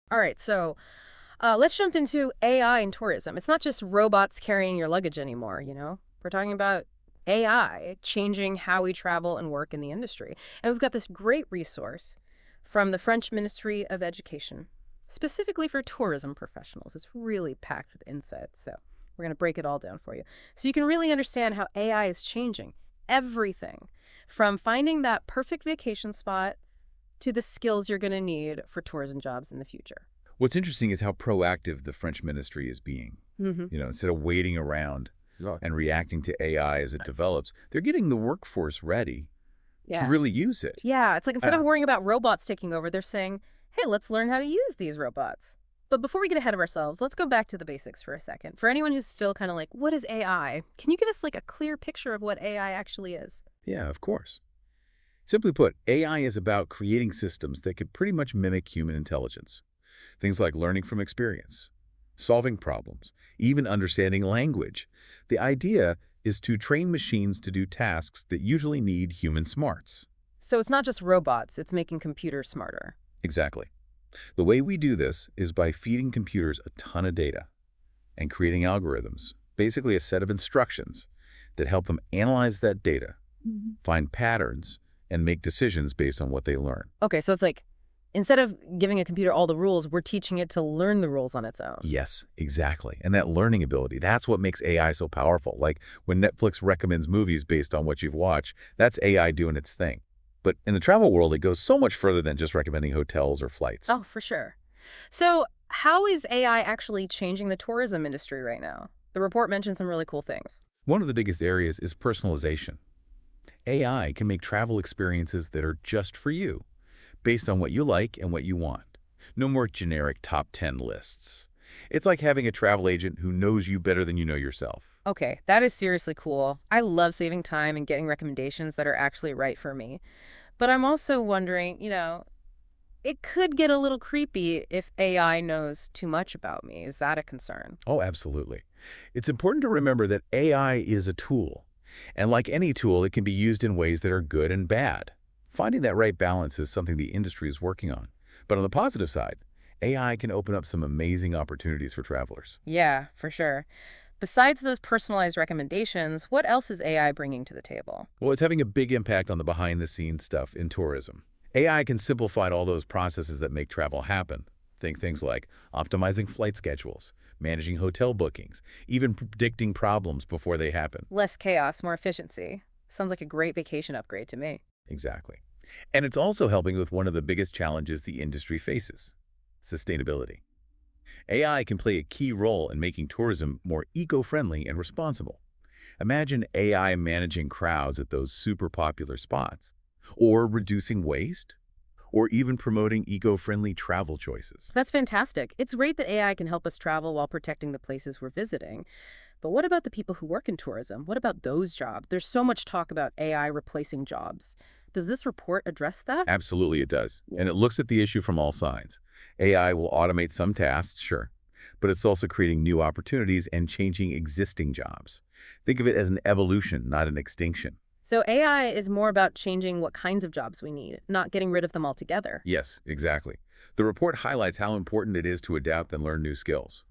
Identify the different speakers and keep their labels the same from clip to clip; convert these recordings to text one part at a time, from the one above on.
Speaker 1: All right, so let's jump into AI and tourism. It's not just robots carrying your luggage anymore, you know? We're talking about AI changing how we travel and work in the industry. And we've got this great resource from the French Ministry of Education, specifically for tourism professionals. It's really packed with insights, so we're going to break it all down for you. So you can really understand how AI is changing everything from finding that perfect vacation spot to the skills you're going to need for tourism jobs in the future.
Speaker 2: What's interesting is how proactive the French ministry is being.
Speaker 1: Hmm.
Speaker 2: Instead of waiting around
Speaker 3: Yeah.
Speaker 2: and reacting to AI as it develops, they're getting the workforce ready to
Speaker 1: Yeah.
Speaker 2: really use it.
Speaker 1: Yeah, it's like instead
Speaker 2: Uh,
Speaker 1: of worrying about robots taking over, they're saying, hey, let's learn how to use these robots. But before we get ahead of ourselves, let's go back to the basics for a second. For anyone who's still kind of like, what is AI? Can you give us like a clear picture of what AI actually is?
Speaker 2: yeah, of course. Simply put, AI is about creating systems that could pretty much mimic human intelligence. Things like learning from experience, solving problems, even understanding language. The idea is to train machines to do tasks that usually need human smarts.
Speaker 1: So it's not just robots, it's making computers smarter.
Speaker 2: Exactly. The way we do this is by feeding computers a ton of data and creating algorithms, basically a set of instructions that help them analyze that data,
Speaker 1: Mhm.
Speaker 2: find patterns, and make decisions based on what they learn.
Speaker 1: Okay, so it's like instead of giving a computer all the rules, we're teaching it to learn the rules on its own.
Speaker 2: Yes, exactly. And that learning ability, that's what makes AI so powerful. Like when Netflix recommends movies based on what you've watched, that's AI doing its thing. But in the travel world, it goes so much further than just recommending hotels or flights.
Speaker 1: Oh, for sure. So, how is AI actually changing the tourism industry right now? The report mentioned some really cool things.
Speaker 2: One of the biggest areas is personalization. AI can make travel experiences that are just for you, based on what you like and what you want. No more generic top 10 lists. It's like having a travel agent who knows you better than you know yourself.
Speaker 1: Okay, that is seriously cool. I love saving time and getting recommendations that are actually right for me. But I'm also wondering, it could get a little creepy if AI knows too much about me. Is that a concern?
Speaker 2: Oh, absolutely. It's important to remember that AI is a tool. And like any tool, it can be used in ways that are good and bad. Finding that right balance is something the industry is working on. But on the positive side, AI can open up some amazing opportunities for travelers.
Speaker 1: Yeah, for sure. Besides those personalized recommendations, what else is AI bringing to the table?
Speaker 2: Well, it's having a big impact on the behind-the-scenes stuff in tourism. AI can simplify all those processes that make travel happen. Think things like optimizing flight schedules, managing hotel bookings, even predicting problems before they happen.
Speaker 1: Less chaos, more efficiency. Sounds like a great vacation upgrade to me.
Speaker 2: Exactly. And it's also helping with one of the biggest challenges the industry faces, sustainability. AI can play a key role in making tourism more eco-friendly and responsible. Imagine AI managing crowds at those super popular spots, or reducing waste, or even promoting eco-friendly travel choices.
Speaker 1: That's fantastic. It's great that AI can help us travel while protecting the places we're visiting. But what about the people who work in tourism? What about those jobs? There's so much talk about AI replacing jobs. Does this report address that?
Speaker 2: Absolutely it does. And it looks at the issue from all sides. AI will automate some tasks, sure, but it's also creating new opportunities and changing existing jobs. Think of it as an evolution, not an extinction.
Speaker 1: So AI is more about changing what kinds of jobs we need, not getting rid of them altogether.
Speaker 2: Yes, exactly. The report highlights how important it is to adapt and learn new skills.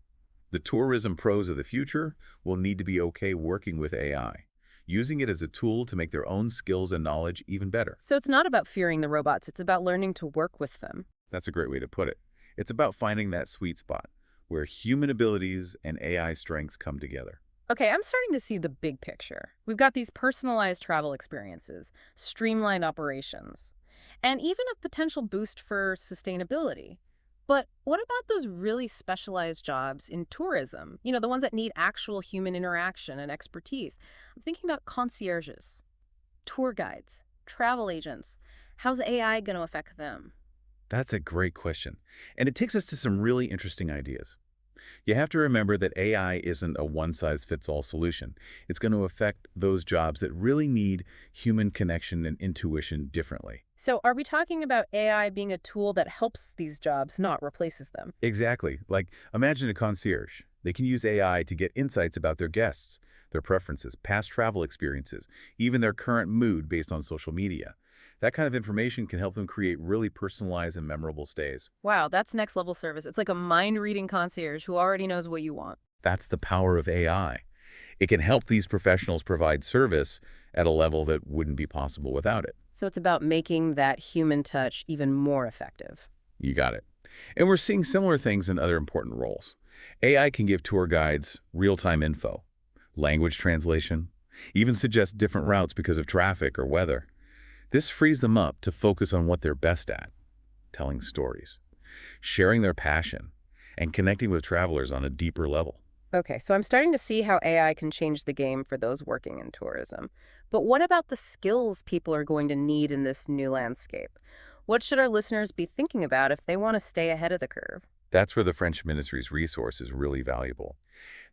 Speaker 2: The tourism pros of the future will need to be okay working with AI, using it as a tool to make their own skills and knowledge even better.
Speaker 1: So it's not about fearing the robots, it's about learning to work with them.
Speaker 2: That's a great way to put it. It's about finding that sweet spot where human abilities and AI strengths come together.
Speaker 1: Okay, I'm starting to see the big picture. We've got these personalized travel experiences, streamlined operations, and even a potential boost for sustainability. But what about those really specialized jobs in tourism? The ones that need actual human interaction and expertise. I'm thinking about concierges, tour guides, travel agents. How's AI going to affect them?
Speaker 2: That's a great question. And it takes us to some really interesting ideas. You have to remember that AI isn't a one-size-fits-all solution. It's going to affect those jobs that really need human connection and intuition differently.
Speaker 1: So, are we talking about AI being a tool that helps these jobs, not replaces them?
Speaker 2: Exactly. Like, imagine a concierge. They can use AI to get insights about their guests, their preferences, past travel experiences, even their current mood based on social media. That kind of information can help them create really personalized and memorable stays.
Speaker 1: Wow, that's next level service. It's like a mind-reading concierge who already knows what you want.
Speaker 2: That's the power of AI. It can help these professionals provide service at a level that wouldn't be possible without it.
Speaker 1: So it's about making that human touch even more effective.
Speaker 2: You got it. And we're seeing similar things in other important roles. AI can give tour guides real-time info, language translation, even suggest different routes because of traffic or weather. This frees them up to focus on what they're best at, telling stories, sharing their passion, and connecting with travelers on a deeper level.
Speaker 1: Okay, so I'm starting to see how AI can change the game for those working in tourism. But what about the skills people are going to need in this new landscape? What should our listeners be thinking about if they want to stay ahead of the curve?
Speaker 2: That's where the French ministry's resource is really valuable.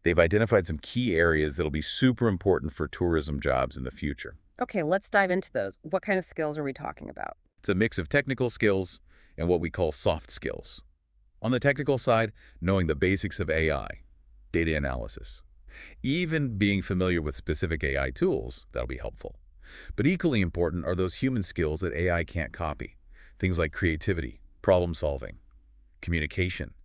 Speaker 2: They've identified some key areas that'll be super important for tourism jobs in the future.
Speaker 1: Okay, let's dive into those. What kind of skills are we talking about?
Speaker 2: It's a mix of technical skills and what we call soft skills. On the technical side, knowing the basics of AI, data analysis. Even being familiar with specific AI tools, that'll be helpful. But equally important are those human skills that AI can't copy. Things like creativity, problem solving, communication,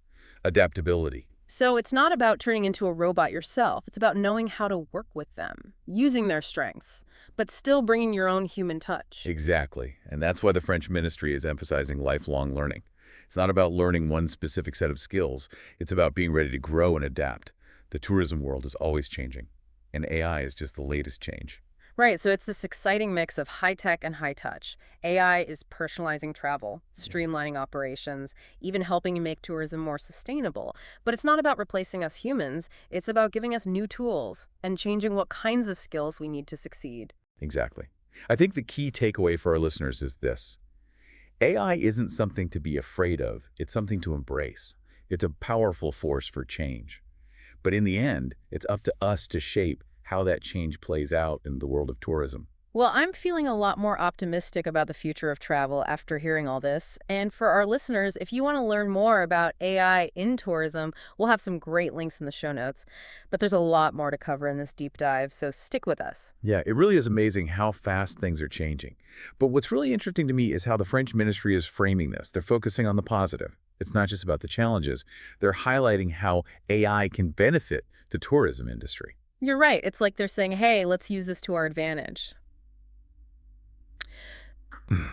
Speaker 2: adaptability.
Speaker 1: So it's not about turning into a robot yourself. It's about knowing how to work with them, using their strengths, but still bringing your own human touch.
Speaker 2: Exactly. And that's why the French ministry is emphasizing lifelong learning. It's not about learning one specific set of skills. It's about being ready to grow and adapt. The tourism world is always changing, and AI is just the latest change.
Speaker 1: Right, so it's this exciting mix of high tech and high touch. AI is personalizing travel, streamlining operations, even helping you make tourism more sustainable. But it's not about replacing us humans, it's about giving us new tools and changing what kinds of skills we need to succeed.
Speaker 2: Exactly. I think the key takeaway for our listeners is this. AI isn't something to be afraid of. It's something to embrace. It's a powerful force for change. But in the end, it's up to us to shape how that change plays out in the world of tourism.
Speaker 1: Well, I'm feeling a lot more optimistic about the future of travel after hearing all this. And for our listeners, if you want to learn more about AI in tourism, we'll have some great links in the show notes. But there's a lot more to cover in this deep dive, so stick with us.
Speaker 2: Yeah, it really is amazing how fast things are changing. But what's really interesting to me is how the French ministry is framing this. They're focusing on the positive. It's not just about the challenges. They're highlighting how AI can benefit the tourism industry.
Speaker 1: You're right. It's like they're saying, hey, let's use this to our advantage.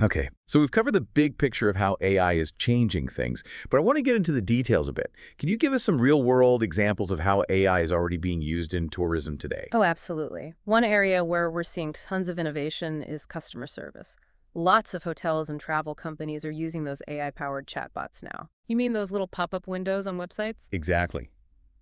Speaker 2: Okay, so we've covered the big picture of how AI is changing things, but I want to get into the details a bit. Can you give us some real-world examples of how AI is already being used in tourism today?
Speaker 1: Oh, absolutely. One area where we're seeing tons of innovation is customer service. Lots of hotels and travel companies are using those AI-powered chatbots now. You mean those little pop-up windows on websites?
Speaker 2: Exactly.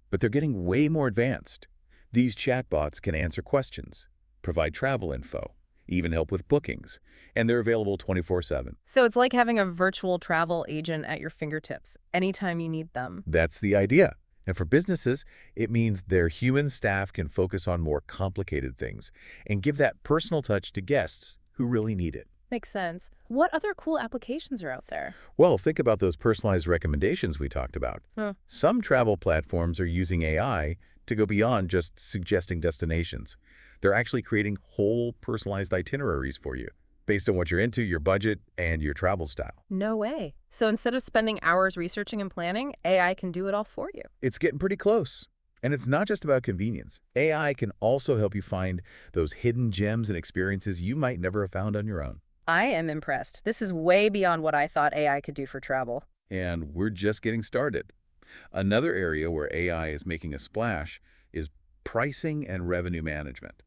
Speaker 2: But they're getting way more advanced. These chatbots can answer questions, provide travel info, even help with bookings, and they're available 24/7.
Speaker 1: So it's like having a virtual travel agent at your fingertips anytime you need them.
Speaker 2: That's the idea. And for businesses, it means their human staff can focus on more complicated things and give that personal touch to guests who really need it.
Speaker 1: Makes sense. What other cool applications are out there?
Speaker 2: Well, think about those personalized recommendations we talked about.
Speaker 1: Huh.
Speaker 2: Some travel platforms are using AI to go beyond just suggesting destinations. They're actually creating whole personalized itineraries for you based on what you're into, your budget, and your travel style.
Speaker 1: No way. So instead of spending hours researching and planning, AI can do it all for you.
Speaker 2: It's getting pretty close. And it's not just about convenience. AI can also help you find those hidden gems and experiences you might never have found on your own.
Speaker 1: I am impressed. This is way beyond what I thought AI could do for travel.
Speaker 2: And we're just getting started. Another area where AI is making a splash is pricing and revenue management.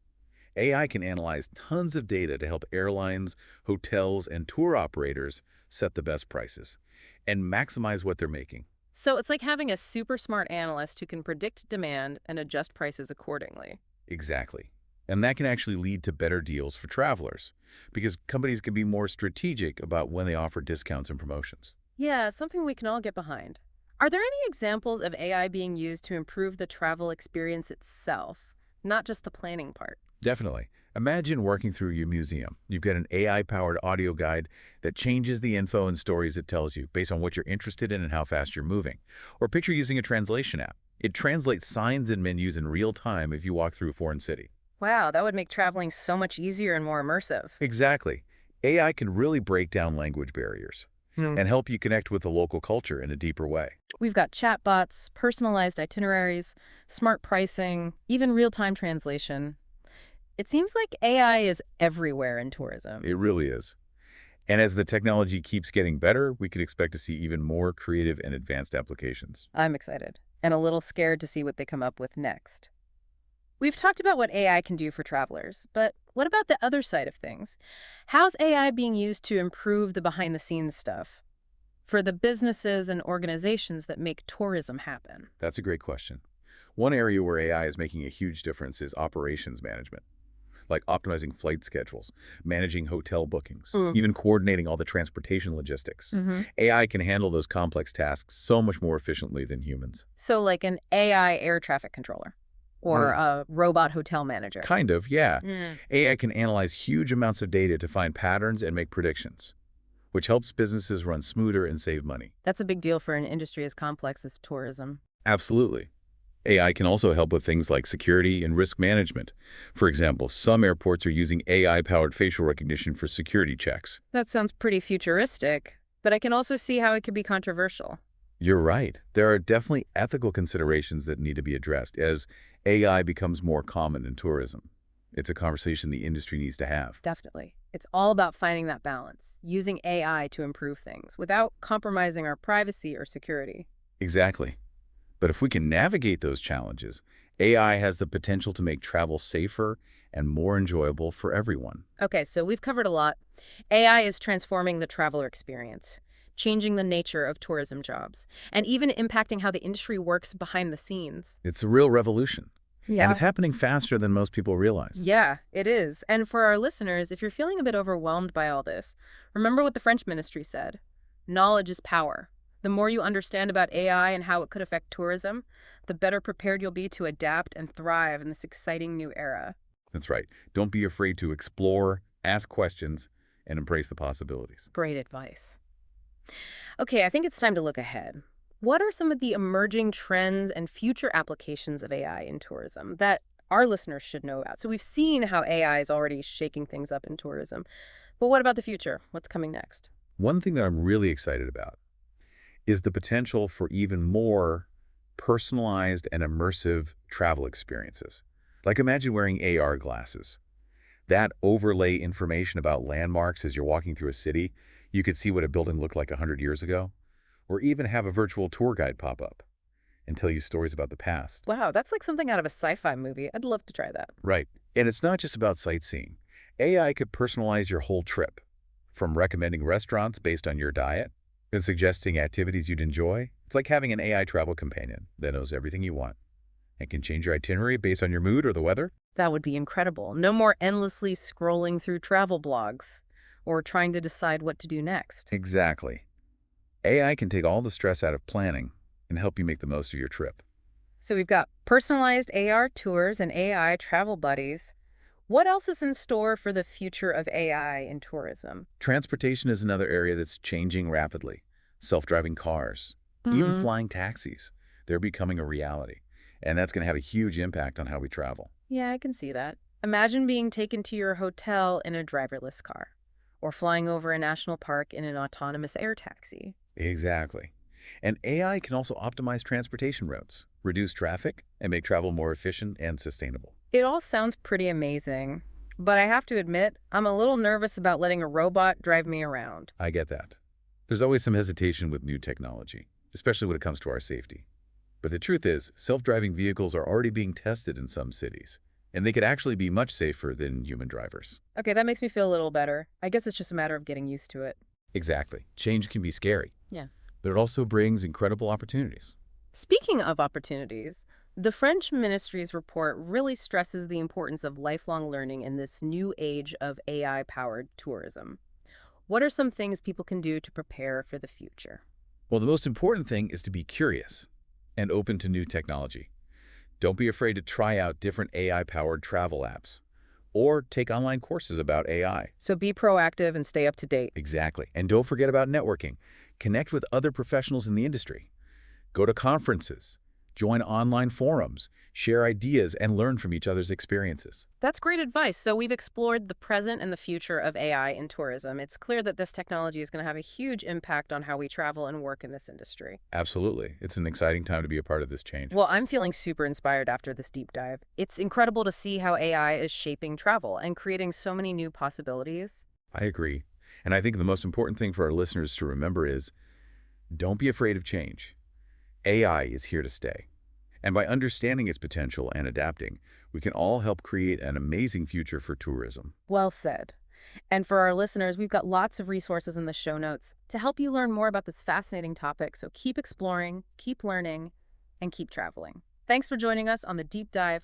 Speaker 2: AI can analyze tons of data to help airlines, hotels, and tour operators set the best prices and maximize what they're making.
Speaker 1: So it's like having a super smart analyst who can predict demand and adjust prices accordingly.
Speaker 2: Exactly. And that can actually lead to better deals for travelers because companies can be more strategic about when they offer discounts and promotions.
Speaker 1: Yeah, something we can all get behind. Are there any examples of AI being used to improve the travel experience itself, not just the planning part?
Speaker 2: Definitely. Imagine working through your museum. You've got an AI-powered audio guide that changes the info and stories it tells you based on what you're interested in and how fast you're moving. Or picture using a translation app. It translates signs and menus in real time if you walk through a foreign city.
Speaker 1: Wow, that would make traveling so much easier and more immersive.
Speaker 2: Exactly. AI can really break down language barriers
Speaker 1: Hmm.
Speaker 2: and help you connect with the local culture in a deeper way.
Speaker 1: We've got chatbots, personalized itineraries, smart pricing, even real-time translation. It seems like AI is everywhere in tourism.
Speaker 2: It really is. And as the technology keeps getting better, we can expect to see even more creative and advanced applications.
Speaker 1: I'm excited and a little scared to see what they come up with next. We've talked about what AI can do for travelers, but what about the other side of things? How's AI being used to improve the behind-the-scenes stuff for the businesses and organizations that make tourism happen?
Speaker 2: That's a great question. One area where AI is making a huge difference is operations management, like optimizing flight schedules, managing hotel bookings,
Speaker 1: Mm.
Speaker 2: even coordinating all the transportation logistics.
Speaker 1: Hmm.
Speaker 2: AI can handle those complex tasks so much more efficiently than humans.
Speaker 1: So like an AI air traffic controller or
Speaker 2: Mm.
Speaker 1: a robot hotel manager.
Speaker 2: Kind of, yeah.
Speaker 1: Mm.
Speaker 2: AI can analyze huge amounts of data to find patterns and make predictions, which helps businesses run smoother and save money.
Speaker 1: That's a big deal for an industry as complex as tourism.
Speaker 2: Absolutely. AI can also help with things like security and risk management. For example, some airports are using AI-powered facial recognition for security checks.
Speaker 1: That sounds pretty futuristic, but I can also see how it could be controversial.
Speaker 2: You're right. There are definitely ethical considerations that need to be addressed as AI becomes more common in tourism. It's a conversation the industry needs to have.
Speaker 1: Definitely. It's all about finding that balance, using AI to improve things without compromising our privacy or security.
Speaker 2: Exactly. But if we can navigate those challenges, AI has the potential to make travel safer and more enjoyable for everyone.
Speaker 1: Okay, so we've covered a lot. AI is transforming the traveler experience, changing the nature of tourism jobs, and even impacting how the industry works behind the scenes.
Speaker 2: It's a real revolution, and it's
Speaker 1: Yeah.
Speaker 2: happening faster than most people realize.
Speaker 1: Yeah, it is. And for our listeners, if you're feeling a bit overwhelmed by all this, remember what the French ministry said. Knowledge is power. The more you understand about AI and how it could affect tourism, the better prepared you'll be to adapt and thrive in this exciting new era.
Speaker 2: That's right. Don't be afraid to explore, ask questions, and embrace the possibilities.
Speaker 1: Great advice. Okay, I think it's time to look ahead. What are some of the emerging trends and future applications of AI in tourism that our listeners should know about? So we've seen how AI is already shaking things up in tourism, but what about the future? What's coming next?
Speaker 2: One thing that I'm really excited about is the potential for even more personalized and immersive travel experiences. Like imagine wearing AR glasses. That overlay information about landmarks as you're walking through a city. You could see what a building looked like 100 years ago, or even have a virtual tour guide pop up and tell you stories about the past.
Speaker 1: Wow, that's like something out of a sci-fi movie. I'd love to try that.
Speaker 2: Right. And it's not just about sightseeing. AI could personalize your whole trip, from recommending restaurants based on your diet and suggesting activities you'd enjoy. It's like having an AI travel companion that knows everything you want and can change your itinerary based on your mood or the weather.
Speaker 1: That would be incredible. No more endlessly scrolling through travel blogs or trying to decide what to do next.
Speaker 2: Exactly. AI can take all the stress out of planning and help you make the most of your trip.
Speaker 1: So we've got personalized AR tours and AI travel buddies. What else is in store for the future of AI in tourism?
Speaker 2: Transportation is another area that's changing rapidly. Self-driving cars, even
Speaker 1: Hmm.
Speaker 2: flying taxis, they're becoming a reality. And that's going to have a huge impact on how we travel.
Speaker 1: Yeah, I can see that. Imagine being taken to your hotel in a driverless car or flying over a national park in an autonomous air taxi.
Speaker 2: Exactly. And AI can also optimize transportation routes, reduce traffic, and make travel more efficient and sustainable.
Speaker 1: It all sounds pretty amazing, but I have to admit, I'm a little nervous about letting a robot drive me around.
Speaker 2: I get that. There's always some hesitation with new technology, especially when it comes to our safety. But the truth is, self-driving vehicles are already being tested in some cities, and they could actually be much safer than human drivers.
Speaker 1: Okay, that makes me feel a little better. I guess it's just a matter of getting used to it.
Speaker 2: Exactly. Change can be scary,
Speaker 1: Yeah.
Speaker 2: but it also brings incredible opportunities.
Speaker 1: Speaking of opportunities, the French ministry's report really stresses the importance of lifelong learning in this new age of AI-powered tourism. What are some things people can do to prepare for the future?
Speaker 2: Well, the most important thing is to be curious and open to new technology. Don't be afraid to try out different AI-powered travel apps or take online courses about AI.
Speaker 1: So be proactive and stay up to date.
Speaker 2: Exactly. And don't forget about networking. Connect with other professionals in the industry. Go to conferences. Join online forums, share ideas, and learn from each other's experiences.
Speaker 1: That's great advice. So we've explored the present and the future of AI in tourism. It's clear that this technology is going to have a huge impact on how we travel and work in this industry.
Speaker 2: Absolutely. It's an exciting time to be a part of this change.
Speaker 1: Well, I'm feeling super inspired after this deep dive. It's incredible to see how AI is shaping travel and creating so many new possibilities.
Speaker 2: I agree. And I think the most important thing for our listeners to remember is don't be afraid of change. AI is here to stay. And by understanding its potential and adapting, we can all help create an amazing future for tourism.
Speaker 1: Well said. And for our listeners, we've got lots of resources in the show notes to help you learn more about this fascinating topic. So keep exploring, keep learning, and keep traveling. Thanks for joining us on the deep dive.